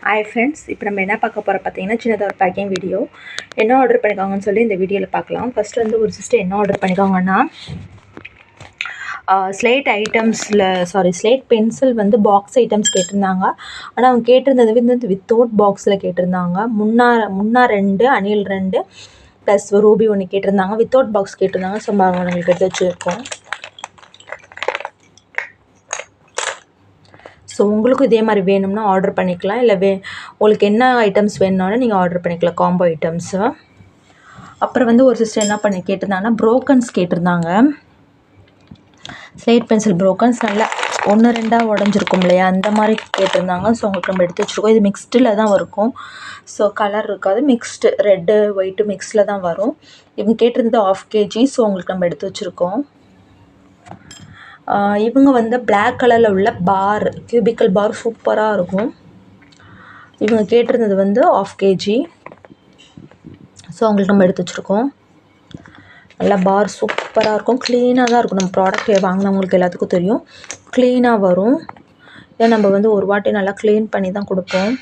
Hi friends, இப்போ நம்ம என்ன பார்க்க போகிறோம் பார்த்தீங்கன்னா, சின்னதாக ஒரு பேக்கிங் வீடியோ. என்ன ஆர்டர் பண்ணிக்காங்கன்னு சொல்லி இந்த வீடியோவில் பார்க்கலாம். ஃபஸ்ட்டு வந்து ஒரு சிஸ்டர் என்ன ஆர்டர் பண்ணிக்காங்கன்னா, ஸ்லேட் பென்சில் வந்து பாக்ஸ் ஐட்டம்ஸ் கேட்டிருந்தாங்க. ஆனால் அவங்க கேட்டிருந்தது வந்து வித்தவுட் பாக்ஸில் கேட்டிருந்தாங்க. முன்னா 2, அணில் 2 ப்ளஸ் ரூபி 1 கேட்டிருந்தாங்க. வித்தவுட் பாக்ஸ் கேட்டிருந்தாங்க. ஸோ அவங்களுக்கு எடுத்து வச்சுருக்கோம். ஸோ உங்களுக்கும் இதே மாதிரி வேணும்னா ஆர்டர் பண்ணிக்கலாம். இல்லை உங்களுக்கு என்ன ஐட்டம்ஸ் வேணும்னாலும் நீங்கள் ஆர்டர் பண்ணிக்கலாம், காம்போ ஐட்டம்ஸு. அப்புறம் வந்து ஒரு சிஸ்டர் என்ன கேட்டிருந்தாங்கன்னா, ப்ரோக்கன்ஸ் கேட்டிருந்தாங்க. ஸ்லேட் பென்சில் ப்ரோக்கன்ஸ் நல்லா 1-2 உடஞ்சிருக்கும் இல்லையா, அந்த மாதிரி கேட்டிருந்தாங்க. ஸோ உங்களுக்கு நம்ம எடுத்து வச்சுருக்கோம். இது மிக்ஸ்டில் தான் இருக்கும். ஸோ கலர் இருக்காது, மிக்ஸ்டு ரெட்டு ஒயிட்டு மிக்ஸில் தான் வரும். இவங்க கேட்டிருந்தது 1/2 kg. ஸோ உங்களுக்கு நம்ம எடுத்து வச்சுருக்கோம். இவங்க வந்து பிளாக் கலரில் உள்ள பார், கியூபிக்கல் பார் சூப்பராக இருக்கும். இவங்க கேட்டிருந்தது வந்து 1/2 kg. ஸோ அவங்களுக்கு நம்ம எடுத்து வச்சுருக்கோம். நல்லா பார் சூப்பராக இருக்கும், க்ளீனாக தான் இருக்கும். நம்ம ப்ராடக்ட் வாங்கினவங்களுக்கு எல்லாத்துக்கும் தெரியும், க்ளீனாக வரும். ஏன் நம்ம வந்து ஒரு வாட்டி நல்லா க்ளீன் பண்ணி தான் கொடுப்போம்.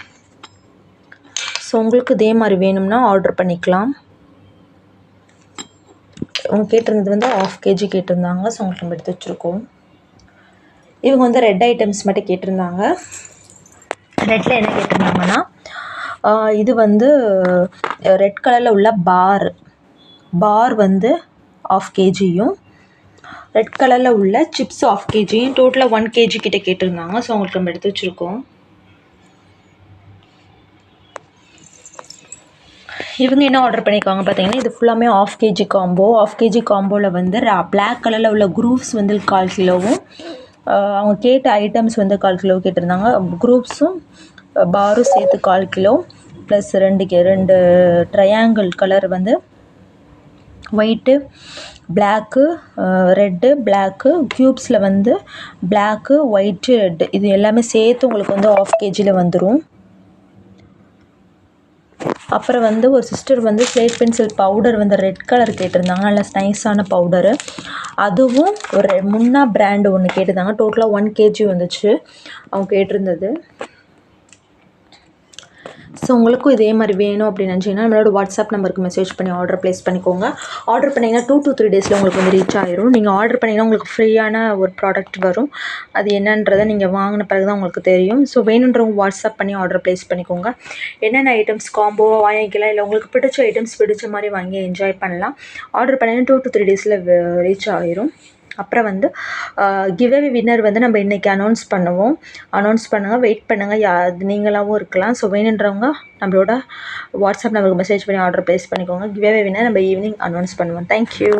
ஸோ உங்களுக்கு இதே மாதிரி வேணும்னா ஆர்டர் பண்ணிக்கலாம். அவங்க கேட்டிருந்தது வந்து 1/2 kg கேட்டிருந்தாங்க. ஸோ உங்களுக்கு நம்ம எடுத்து வச்சுருக்கோம். இவங்க வந்து ரெட் ஐட்டம்ஸ் மட்டும் கேட்டிருந்தாங்க. ரெட்டில் என்ன கேட்டிருந்தாங்கன்னா, இது வந்து ரெட் கலரில் உள்ள பார் வந்து 1/2 kg, ரெட் கலரில் உள்ள சிப்ஸ் 1/2 kg, டோட்டலாக 1 kg கிட்ட கேட்டிருந்தாங்க. ஸோ அவங்களுக்கு நம்ம எடுத்து வச்சுருக்கோம். இவங்க என்ன ஆர்டர் பண்ணியிருக்காங்க பார்த்தீங்கன்னா, இது ஃபுல்லாமே 1/2 kg காம்போ. 1/2 kg காம்போவில் வந்து பிளாக் கலரில் உள்ள குரூப்ஸ் வந்து 1/4 கிலோவும், அவங்க கேட்ட ஐட்டம்ஸ் வந்து 1/4 கிலோ கேட்டிருந்தாங்க. குரூப்ஸும் பாரும் சேர்த்து 1/4 கிலோ ப்ளஸ் 2 ட்ரையாங்கிள் கலர் வந்து ஒயிட்டு, பிளாக்கு, ரெட்டு, பிளாக்கு, க்யூப்ஸில் வந்து பிளாக்கு, ஒயிட்டு, ரெட்டு, இது எல்லாமே சேர்த்து உங்களுக்கு வந்து 1/2 kg வந்துடும். அப்புறம் வந்து ஒரு சிஸ்டர் வந்து ஸ்லேட் பென்சில் பவுடர் வந்து ரெட் கலர் கேட்டிருந்தாங்க, நல்லா நைஸான பவுடரு. அதுவும் ஒரு முன்னா பிராண்டு ஒன்று கேட்டிருந்தாங்க. டோட்டலாக 1 kg வந்துச்சு அவங்க கேட்டிருந்தது. ஸோ உங்களுக்கும் இதே மாதிரி வேணும் அப்படின்னு நினச்சிங்கன்னா நம்மளோட வாட்ஸ்அப் நம்பருக்கு மெசேஜ் பண்ணி ஆர்டர் ப்ளேஸ் பண்ணிக்கோங்க. ஆர்டர் பண்ணிங்கன்னா 2 to 3 டேஸில் உங்களுக்கு வந்து ரீச் ஆயிரும். நீங்கள் ஆர்டர் பண்ணிங்கன்னா உங்களுக்கு ஃப்ரீயான ஒரு ப்ராடக்ட் வரும். அது என்னன்றதை நீங்கள் வாங்கின பிறகு தான் உங்களுக்கு தெரியும். ஸோ வேணுன்றவங்க வாட்ஸ்அப் பண்ணி ஆர்டர் ப்ளேஸ் பண்ணிக்கோங்க. என்னென்ன ஐட்டம்ஸ் காம்போவாக வாங்கிக்கலாம், இல்லை உங்களுக்கு பிடிச்ச ஐட்டம்ஸ் பிடிச்ச மாதிரி வாங்கி என்ஜாய் பண்ணலாம். ஆர்டர் பண்ணிங்கன்னா 2 to 3 டேஸில் ரீச் ஆயிரும். அப்புறம் வந்து கிவ்அவே வின்னர் வந்து நம்ம இன்றைக்கி அனௌன்ஸ் பண்ணுங்கள், வெயிட் பண்ணுங்கள். நீங்களாகவும் இருக்கலாம். ஸோ வேணுன்றவங்க நம்மளோட வாட்ஸ்அப் நம்பருக்கு மெசேஜ் பண்ணி ஆர்டர் ப்ளேஸ் பண்ணிக்கோங்க. கிவ்அவே வின்னர் நம்ம ஈவினிங் அனௌன்ஸ் பண்ணுவோம். தேங்க்யூ.